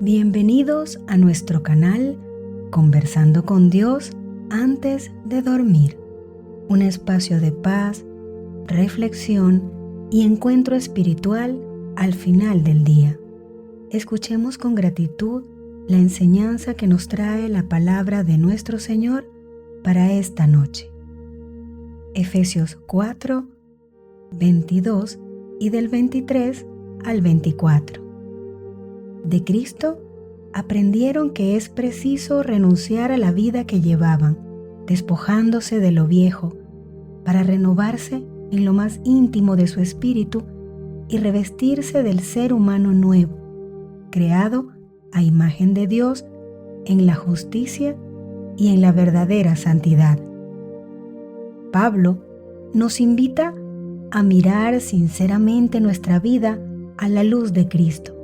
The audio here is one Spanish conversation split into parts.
Bienvenidos a nuestro canal Conversando con Dios antes de dormir, un espacio de paz, reflexión y encuentro espiritual al final del día. Escuchemos con gratitud la enseñanza que nos trae la palabra de nuestro Señor para esta noche. Efesios 4, 22 y del 23 al 24. De Cristo aprendieron que es preciso renunciar a la vida que llevaban, despojándose de lo viejo, para renovarse en lo más íntimo de su espíritu y revestirse del ser humano nuevo, creado a imagen de Dios en la justicia y en la verdadera santidad. Pablo nos invita a mirar sinceramente nuestra vida a la luz de Cristo.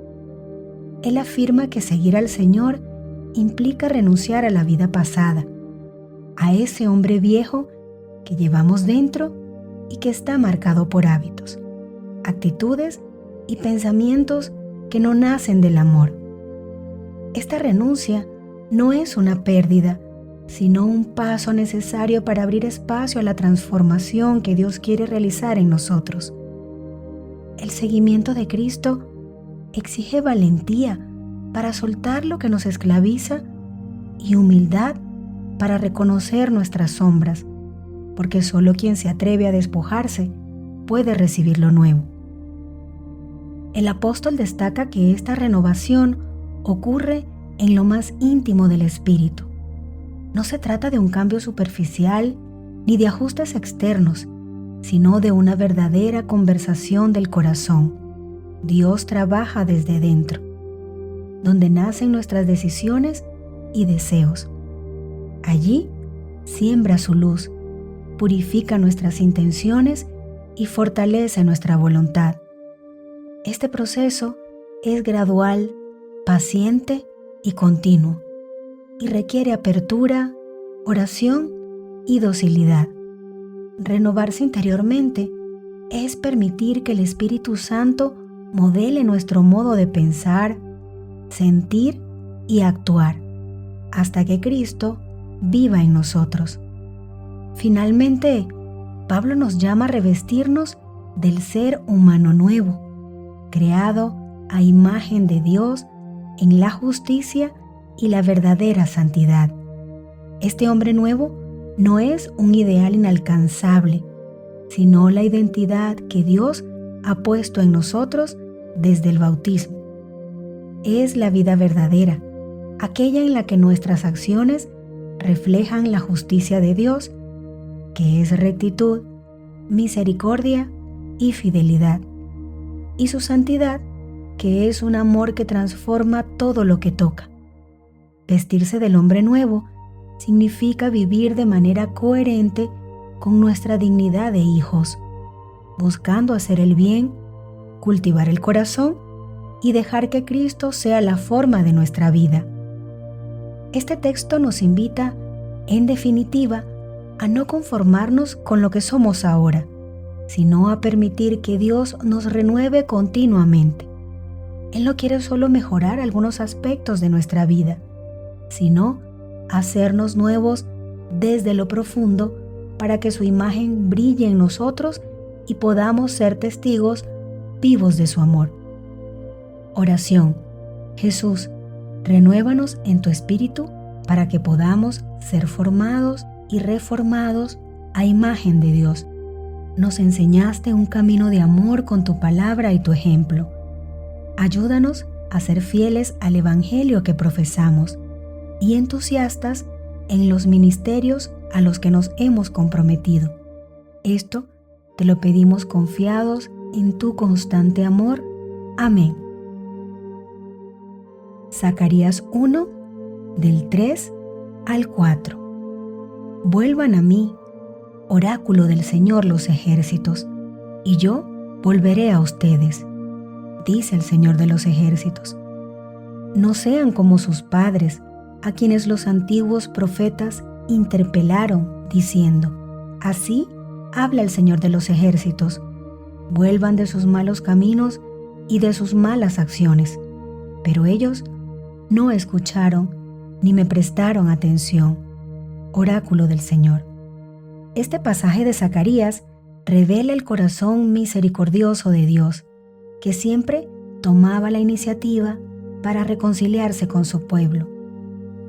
Él afirma que seguir al Señor implica renunciar a la vida pasada, a ese hombre viejo que llevamos dentro y que está marcado por hábitos, actitudes y pensamientos que no nacen del amor. Esta renuncia no es una pérdida, sino un paso necesario para abrir espacio a la transformación que Dios quiere realizar en nosotros. El seguimiento de Cristo exige valentía para soltar lo que nos esclaviza y humildad para reconocer nuestras sombras, porque solo quien se atreve a despojarse puede recibir lo nuevo. El apóstol destaca que esta renovación ocurre en lo más íntimo del espíritu. No se trata de un cambio superficial ni de ajustes externos, sino de una verdadera conversación del corazón. Dios trabaja desde dentro, donde nacen nuestras decisiones y deseos. Allí siembra su luz, purifica nuestras intenciones y fortalece nuestra voluntad. Este proceso es gradual, paciente y continuo, y requiere apertura, oración y docilidad. Renovarse interiormente es permitir que el Espíritu Santo modele nuestro modo de pensar, sentir y actuar, hasta que Cristo viva en nosotros. Finalmente, Pablo nos llama a revestirnos del ser humano nuevo, creado a imagen de Dios en la justicia y la verdadera santidad. Este hombre nuevo no es un ideal inalcanzable, sino la identidad que Dios ha puesto en nosotros desde el bautismo. Es la vida verdadera, aquella en la que nuestras acciones reflejan la justicia de Dios, que es rectitud, misericordia y fidelidad, y su santidad, que es un amor que transforma todo lo que toca. Vestirse del hombre nuevo significa vivir de manera coherente con nuestra dignidad de hijos, buscando hacer el bien, cultivar el corazón y dejar que Cristo sea la forma de nuestra vida. Este texto nos invita, en definitiva, a no conformarnos con lo que somos ahora, sino a permitir que Dios nos renueve continuamente. Él no quiere solo mejorar algunos aspectos de nuestra vida, sino hacernos nuevos desde lo profundo para que su imagen brille en nosotros y podamos ser testigos vivos de su amor. Oración. Jesús, renuévanos en tu espíritu para que podamos ser formados y reformados a imagen de Dios. Nos enseñaste un camino de amor con tu palabra y tu ejemplo. Ayúdanos a ser fieles al evangelio que profesamos y entusiastas en los ministerios a los que nos hemos comprometido. Esto te lo pedimos confiados en tu constante amor. Amén. Zacarías 1, del 3 al 4. Vuelvan a mí, oráculo del Señor los ejércitos, y yo volveré a ustedes, dice el Señor de los ejércitos. No sean como sus padres, a quienes los antiguos profetas interpelaron, diciendo: así habla el Señor de los ejércitos, vuelvan de sus malos caminos y de sus malas acciones. Pero ellos no escucharon ni me prestaron atención. Oráculo del Señor. Este pasaje de Zacarías revela el corazón misericordioso de Dios, que siempre tomaba la iniciativa para reconciliarse con su pueblo.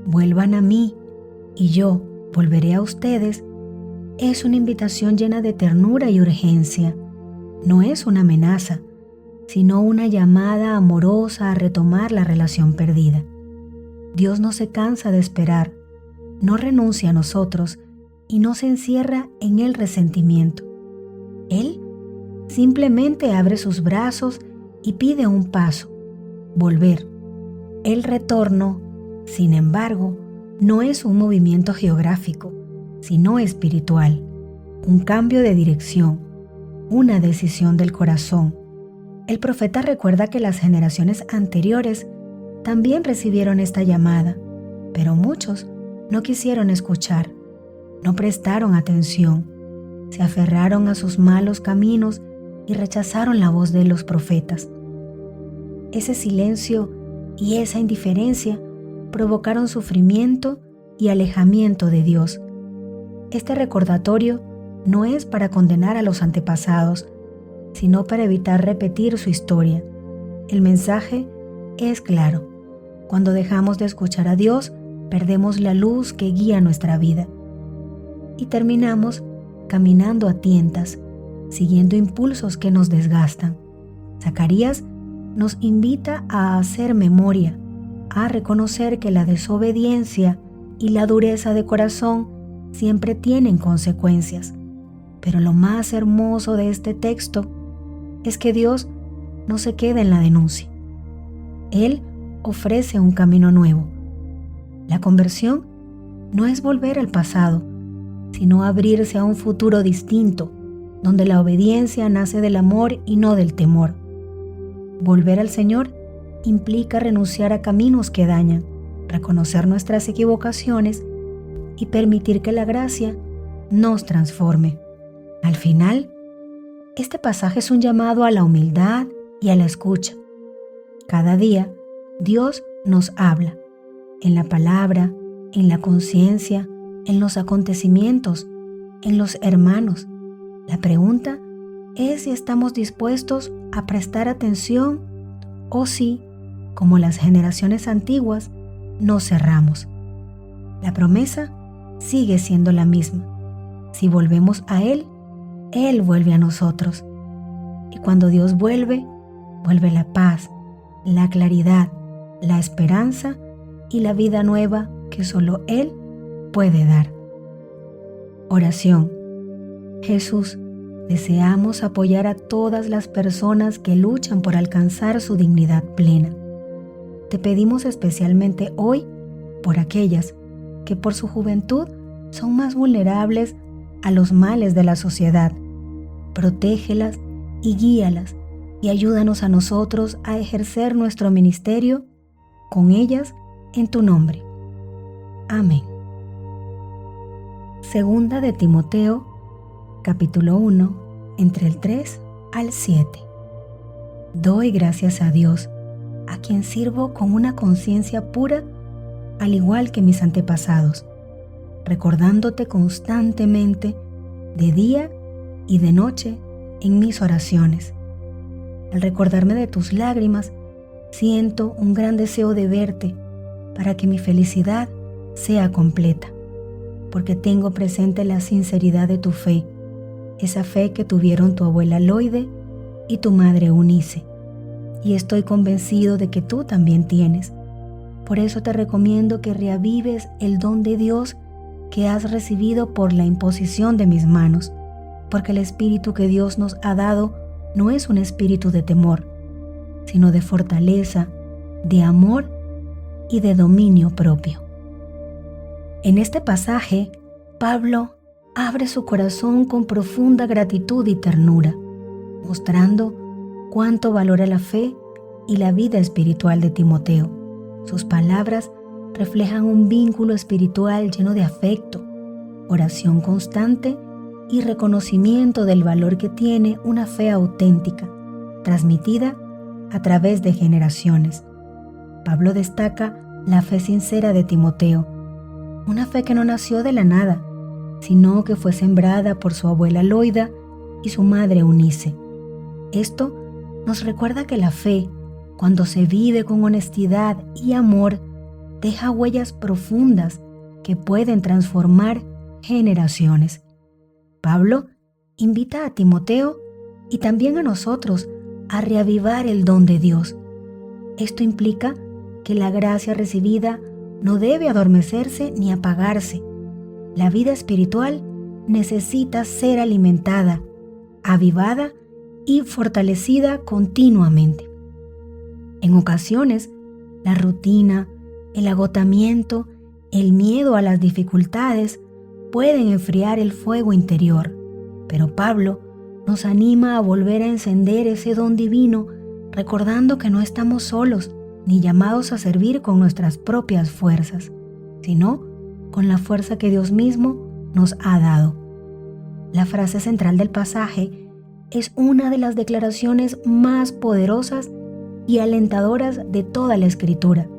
Vuelvan a mí, y yo volveré a ustedes. Es una invitación llena de ternura y urgencia. No es una amenaza, sino una llamada amorosa a retomar la relación perdida. Dios no se cansa de esperar, no renuncia a nosotros y no se encierra en el resentimiento. Él simplemente abre sus brazos y pide un paso, volver. El retorno, sin embargo, no es un movimiento geográfico, sino espiritual, un cambio de dirección, una decisión del corazón. El profeta recuerda que las generaciones anteriores también recibieron esta llamada, pero muchos no quisieron escuchar, no prestaron atención, se aferraron a sus malos caminos y rechazaron la voz de los profetas. Ese silencio y esa indiferencia provocaron sufrimiento y alejamiento de Dios. Este recordatorio no es para condenar a los antepasados, sino para evitar repetir su historia. El mensaje es claro. Cuando dejamos de escuchar a Dios, perdemos la luz que guía nuestra vida y terminamos caminando a tientas, siguiendo impulsos que nos desgastan. Zacarías nos invita a hacer memoria, a reconocer que la desobediencia y la dureza de corazón siempre tienen consecuencias. Pero lo más hermoso de este texto es que Dios no se queda en la denuncia. Él ofrece un camino nuevo. La conversión no es volver al pasado, sino abrirse a un futuro distinto, donde la obediencia nace del amor y no del temor. Volver al Señor implica renunciar a caminos que dañan, reconocer nuestras equivocaciones y permitir que la gracia nos transforme. Al final, este pasaje es un llamado a la humildad y a la escucha. Cada día, Dios nos habla, en la palabra, en la conciencia, en los acontecimientos, en los hermanos. La pregunta es si estamos dispuestos a prestar atención o si, como las generaciones antiguas, nos cerramos. La promesa sigue siendo la misma. Si volvemos a Él, Él vuelve a nosotros. Y cuando Dios vuelve, vuelve la paz, la claridad, la esperanza y la vida nueva que solo Él puede dar. Oración. Jesús, deseamos apoyar a todas las personas que luchan por alcanzar su dignidad plena. Te pedimos especialmente hoy por aquellas que por su juventud son más vulnerables a los males de la sociedad. Protégelas y guíalas y ayúdanos a nosotros a ejercer nuestro ministerio con ellas en tu nombre. Amén. Segunda de Timoteo, capítulo 1, entre el 3 al 7. Doy gracias a Dios, a quien sirvo con una conciencia pura, al igual que mis antepasados, recordándote constantemente de día y de noche en mis oraciones. Al recordarme de tus lágrimas, siento un gran deseo de verte para que mi felicidad sea completa, porque tengo presente la sinceridad de tu fe, esa fe que tuvieron tu abuela Loide y tu madre Eunice, y estoy convencido de que tú también tienes. Por eso te recomiendo que reavives el don de Dios que has recibido por la imposición de mis manos, porque el espíritu que Dios nos ha dado no es un espíritu de temor, sino de fortaleza, de amor y de dominio propio. En este pasaje, Pablo abre su corazón con profunda gratitud y ternura, mostrando cuánto valora la fe y la vida espiritual de Timoteo. Sus palabras reflejan un vínculo espiritual lleno de afecto, oración constante y reconocimiento del valor que tiene una fe auténtica, transmitida a través de generaciones. Pablo destaca la fe sincera de Timoteo, una fe que no nació de la nada, sino que fue sembrada por su abuela Loida y su madre Eunice. Esto nos recuerda que la fe, cuando se vive con honestidad y amor, deja huellas profundas que pueden transformar generaciones. Pablo invita a Timoteo y también a nosotros a reavivar el don de Dios. Esto implica que la gracia recibida no debe adormecerse ni apagarse. La vida espiritual necesita ser alimentada, avivada y fortalecida continuamente. En ocasiones, la rutina, el agotamiento, el miedo a las dificultades pueden enfriar el fuego interior, pero Pablo nos anima a volver a encender ese don divino, recordando que no estamos solos ni llamados a servir con nuestras propias fuerzas, sino con la fuerza que Dios mismo nos ha dado. La frase central del pasaje es una de las declaraciones más poderosas y alentadoras de toda la Escritura,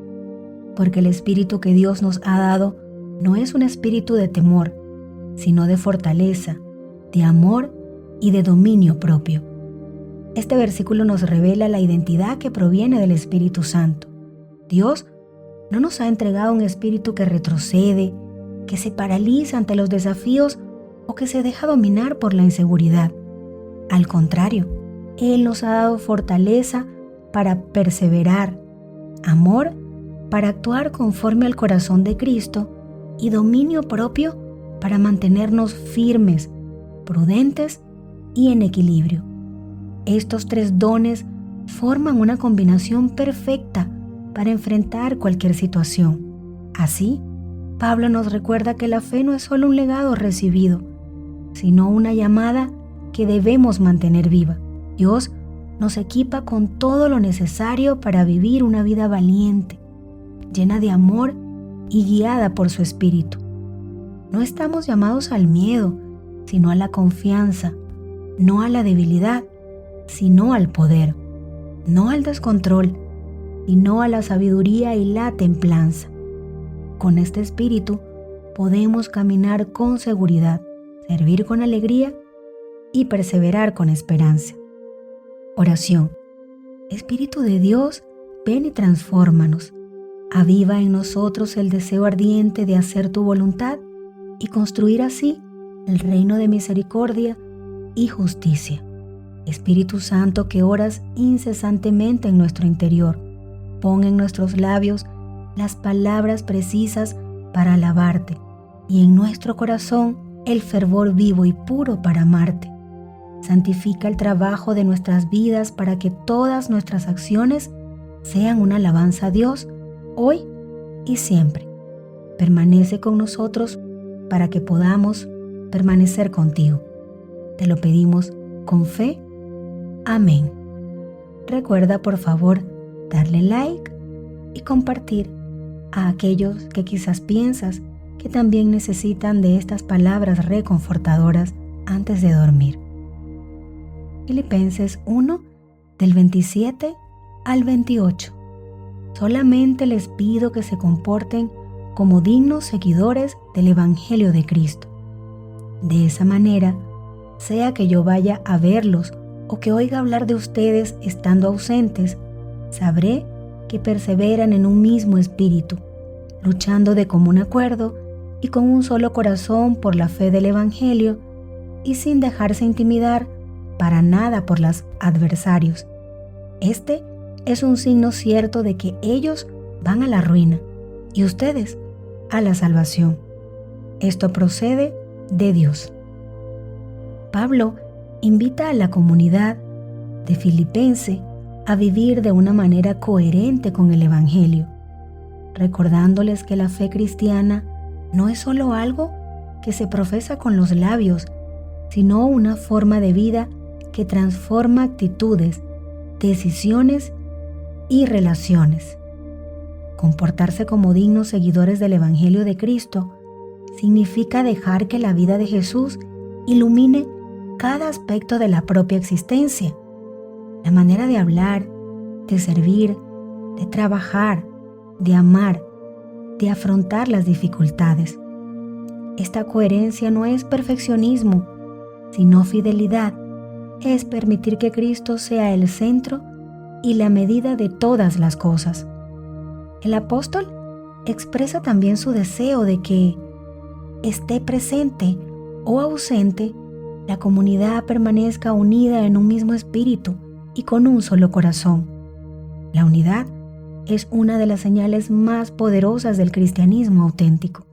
porque el espíritu que Dios nos ha dado no es un espíritu de temor, sino de fortaleza, de amor y de dominio propio. Este versículo nos revela la identidad que proviene del Espíritu Santo. Dios no nos ha entregado un espíritu que retrocede, que se paraliza ante los desafíos o que se deja dominar por la inseguridad. Al contrario, Él nos ha dado fortaleza para perseverar, amor para actuar conforme al corazón de Cristo y dominio propio para mantenernos firmes, prudentes y en equilibrio. Estos tres dones forman una combinación perfecta para enfrentar cualquier situación. Así, Pablo nos recuerda que la fe no es solo un legado recibido, sino una llamada que debemos mantener viva. Dios nos equipa con todo lo necesario para vivir una vida valiente, llena de amor y guiada por su Espíritu. No estamos llamados al miedo, sino a la confianza, no a la debilidad, sino al poder, no al descontrol, sino a la sabiduría y la templanza. Con este espíritu podemos caminar con seguridad, servir con alegría y perseverar con esperanza. Oración. Espíritu de Dios, ven y transfórmanos. Aviva en nosotros el deseo ardiente de hacer tu voluntad y construir así el reino de misericordia y justicia. Espíritu Santo, que oras incesantemente en nuestro interior, pon en nuestros labios las palabras precisas para alabarte y en nuestro corazón el fervor vivo y puro para amarte. Santifica el trabajo de nuestras vidas para que todas nuestras acciones sean una alabanza a Dios hoy y siempre. Permanece con nosotros para que podamos permanecer contigo. Te lo pedimos con fe. Amén. Recuerda, por favor, darle like y compartir a aquellos que quizás piensas que también necesitan de estas palabras reconfortadoras antes de dormir. Filipenses 1, del 27 al 28. Solamente les pido que se comporten como dignos seguidores del Evangelio de Cristo. De esa manera, sea que yo vaya a verlos o que oiga hablar de ustedes estando ausentes, sabré que perseveran en un mismo espíritu, luchando de común acuerdo y con un solo corazón por la fe del Evangelio y sin dejarse intimidar para nada por los adversarios. Este es un signo cierto de que ellos van a la ruina y ustedes a la salvación. Esto procede de Dios. Pablo invita a la comunidad de Filipense a vivir de una manera coherente con el Evangelio, recordándoles que la fe cristiana no es solo algo que se profesa con los labios, sino una forma de vida que transforma actitudes, decisiones y relaciones. Comportarse como dignos seguidores del Evangelio de Cristo significa dejar que la vida de Jesús ilumine cada aspecto de la propia existencia, la manera de hablar, de servir, de trabajar, de amar, de afrontar las dificultades. Esta coherencia no es perfeccionismo, sino fidelidad. Es permitir que Cristo sea el centro y la medida de todas las cosas. El apóstol expresa también su deseo de que esté presente o ausente, la comunidad permanezca unida en un mismo espíritu y con un solo corazón. La unidad es una de las señales más poderosas del cristianismo auténtico.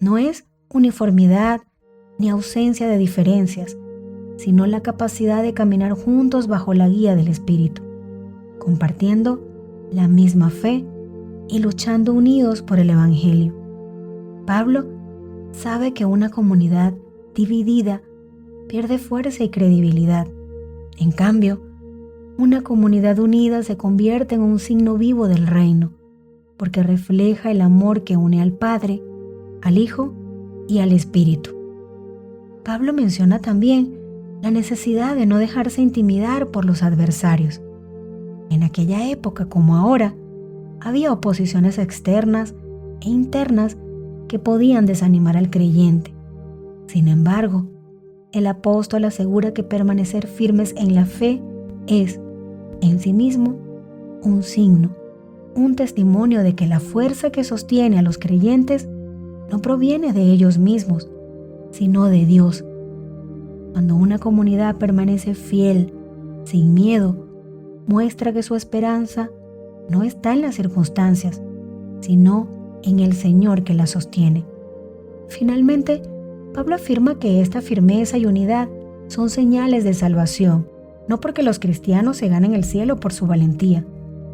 No es uniformidad ni ausencia de diferencias, sino la capacidad de caminar juntos bajo la guía del Espíritu, compartiendo la misma fe y luchando unidos por el Evangelio. Pablo sabe que una comunidad dividida pierde fuerza y credibilidad. En cambio, una comunidad unida se convierte en un signo vivo del reino, porque refleja el amor que une al Padre, al Hijo y al Espíritu. Pablo menciona también la necesidad de no dejarse intimidar por los adversarios. En aquella época, como ahora, había oposiciones externas e internas que podían desanimar al creyente. Sin embargo, el apóstol asegura que permanecer firmes en la fe es, en sí mismo, un signo, un testimonio de que la fuerza que sostiene a los creyentes no proviene de ellos mismos, sino de Dios. Cuando una comunidad permanece fiel, sin miedo, muestra que su esperanza no está en las circunstancias, sino en el Señor que la sostiene. Finalmente, Pablo afirma que esta firmeza y unidad son señales de salvación, no porque los cristianos se ganen el cielo por su valentía,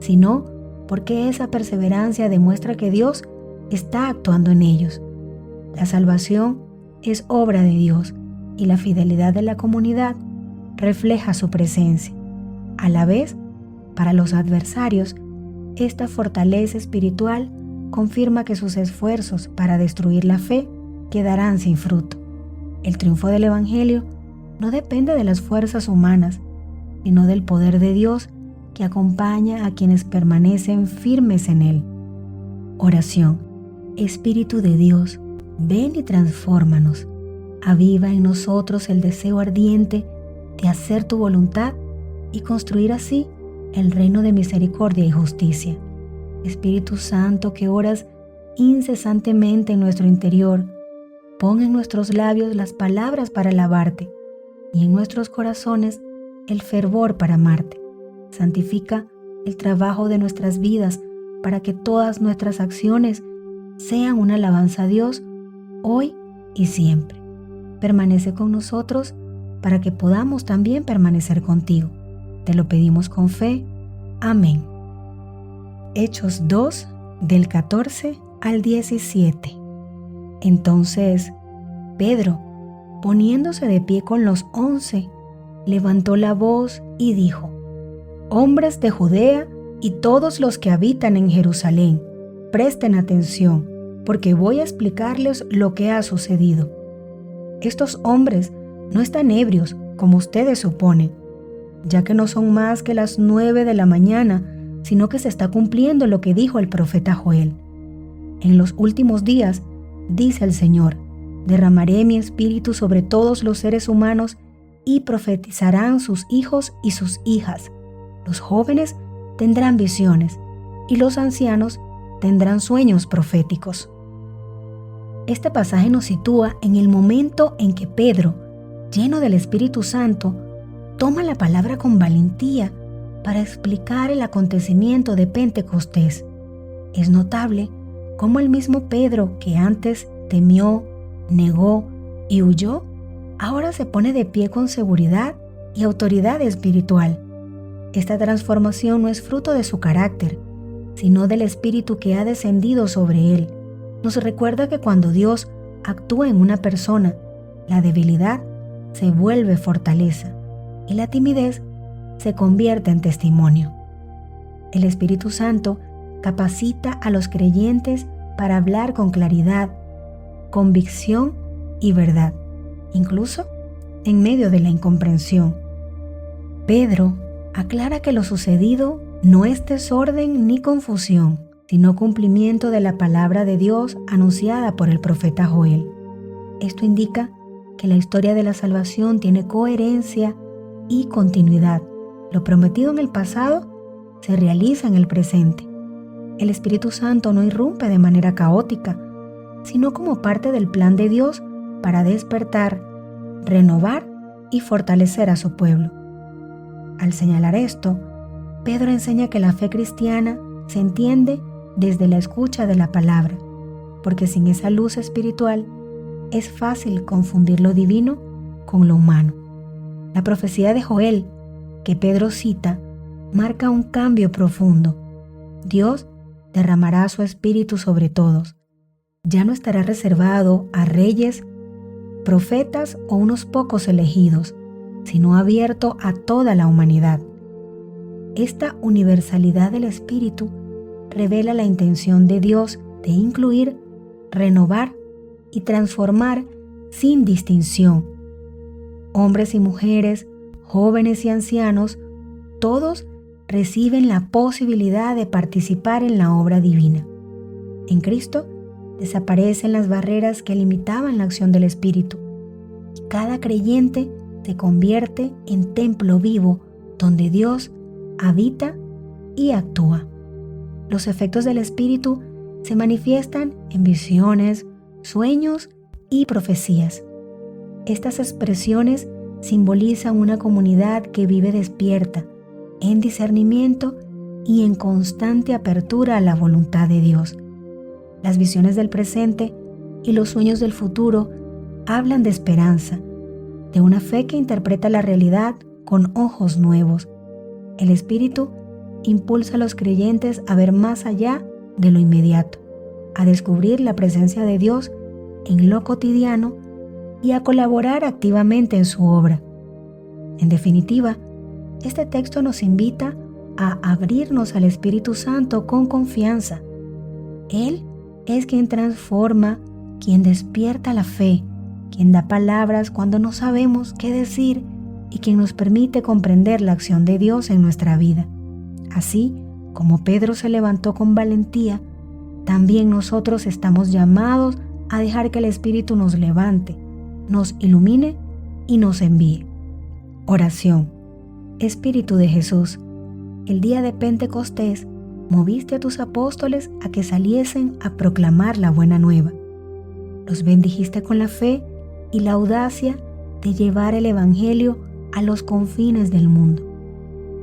sino porque esa perseverancia demuestra que Dios está actuando en ellos. La salvación es obra de Dios y la fidelidad de la comunidad refleja su presencia. A la vez, para los adversarios, esta fortaleza espiritual confirma que sus esfuerzos para destruir la fe quedarán sin fruto. El triunfo del Evangelio no depende de las fuerzas humanas, sino del poder de Dios que acompaña a quienes permanecen firmes en Él. Oración. Espíritu de Dios, ven y transfórmanos. Aviva en nosotros el deseo ardiente de hacer tu voluntad y construir así el reino de misericordia y justicia. Espíritu Santo, que oras incesantemente en nuestro interior, pon en nuestros labios las palabras para alabarte y en nuestros corazones el fervor para amarte. Santifica el trabajo de nuestras vidas para que todas nuestras acciones sean una alabanza a Dios hoy y siempre. Permanece con nosotros para que podamos también permanecer contigo. Te lo pedimos con fe. Amén. Hechos 2, del 14 al 17. Entonces, Pedro, poniéndose de pie con los 11, levantó la voz y dijo: Hombres de Judea y todos los que habitan en Jerusalén, presten atención, porque voy a explicarles lo que ha sucedido. Estos hombres no están ebrios, como ustedes suponen, ya que no son más que las 9 de la mañana, sino que se está cumpliendo lo que dijo el profeta Joel. En los últimos días, dice el Señor, derramaré mi espíritu sobre todos los seres humanos y profetizarán sus hijos y sus hijas. Los jóvenes tendrán visiones y los ancianos tendrán sueños proféticos. Este pasaje nos sitúa en el momento en que Pedro, lleno del Espíritu Santo, toma la palabra con valentía para explicar el acontecimiento de Pentecostés. Es notable cómo el mismo Pedro, que antes temió, negó y huyó, ahora se pone de pie con seguridad y autoridad espiritual. Esta transformación no es fruto de su carácter, sino del Espíritu que ha descendido sobre él. Nos recuerda que cuando Dios actúa en una persona, la debilidad se vuelve fortaleza y la timidez se convierte en testimonio. El Espíritu Santo capacita a los creyentes para hablar con claridad, convicción y verdad, incluso en medio de la incomprensión. Pedro aclara que lo sucedido no es desorden ni confusión, sino cumplimiento de la palabra de Dios anunciada por el profeta Joel. Esto indica que la historia de la salvación tiene coherencia y continuidad. Lo prometido en el pasado se realiza en el presente. El Espíritu Santo no irrumpe de manera caótica, sino como parte del plan de Dios para despertar, renovar y fortalecer a su pueblo. Al señalar esto, Pedro enseña que la fe cristiana se entiende desde la escucha de la palabra, porque sin esa luz espiritual es fácil confundir lo divino con lo humano. La profecía de Joel, que Pedro cita, marca un cambio profundo. Dios derramará su espíritu sobre todos. Ya no estará reservado a reyes, profetas o unos pocos elegidos, sino abierto a toda la humanidad. Esta universalidad del espíritu revela la intención de Dios de incluir, renovar y transformar sin distinción. Hombres y mujeres, jóvenes y ancianos, todos reciben la posibilidad de participar en la obra divina. En Cristo desaparecen las barreras que limitaban la acción del Espíritu, y cada creyente se convierte en templo vivo donde Dios habita y actúa. Los efectos del Espíritu se manifiestan en visiones, sueños y profecías. Estas expresiones simbolizan una comunidad que vive despierta, en discernimiento y en constante apertura a la voluntad de Dios. Las visiones del presente y los sueños del futuro hablan de esperanza, de una fe que interpreta la realidad con ojos nuevos. El Espíritu impulsa a los creyentes a ver más allá de lo inmediato, a descubrir la presencia de Dios en lo cotidiano y a colaborar activamente en su obra. En definitiva, este texto nos invita a abrirnos al Espíritu Santo con confianza. Él es quien transforma, quien despierta la fe, quien da palabras cuando no sabemos qué decir y quien nos permite comprender la acción de Dios en nuestra vida. Así como Pedro se levantó con valentía, también nosotros estamos llamados a dejar que el Espíritu nos levante, nos ilumine y nos envíe. Oración. Espíritu de Jesús, el día de Pentecostés moviste a tus apóstoles a que saliesen a proclamar la buena nueva. Los bendijiste con la fe y la audacia de llevar el Evangelio a los confines del mundo.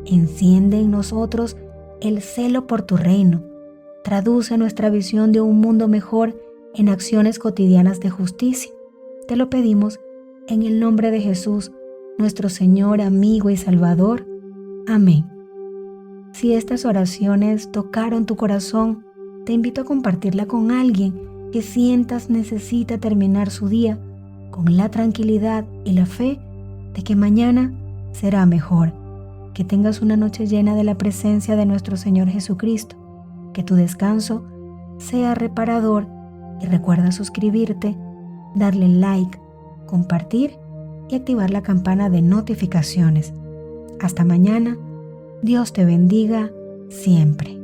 Enciende en nosotros el celo por tu reino. Traduce nuestra visión de un mundo mejor en acciones cotidianas de justicia. Te lo pedimos en el nombre de Jesús, nuestro Señor, amigo y Salvador. Amén. Si estas oraciones tocaron tu corazón, te invito a compartirla con alguien que sientas necesita terminar su día con la tranquilidad y la fe de que mañana será mejor. Que tengas una noche llena de la presencia de nuestro Señor Jesucristo. Que tu descanso sea reparador y recuerda suscribirte, darle like, compartir y activar la campana de notificaciones. Hasta mañana. Dios te bendiga siempre.